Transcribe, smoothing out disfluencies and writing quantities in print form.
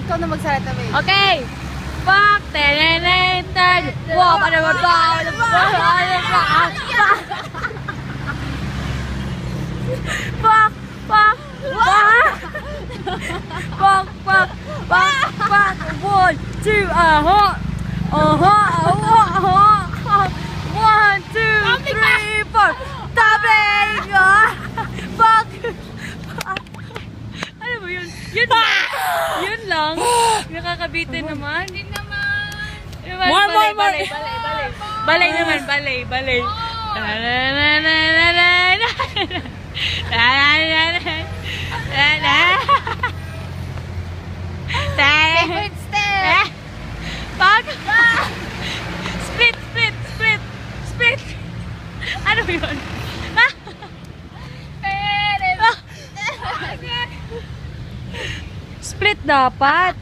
Ikaw na magsalita, babe. Okay. Fuck, tenenentan. Wow, ano ba ba? Fuck, fuck, fuck. Fuck, fuck, fuck, fuck. 1, 2, aha. Aha, aha, aha. 1, 2, 3, 4. Tabing! Fuck! Ano ba yun? Yun lang? Yun lang? Nakakabitin naman? Hindi naman. Balay. Balay naman, balay. Favorite step! Fuck! Split! Ano yun? Split dapat.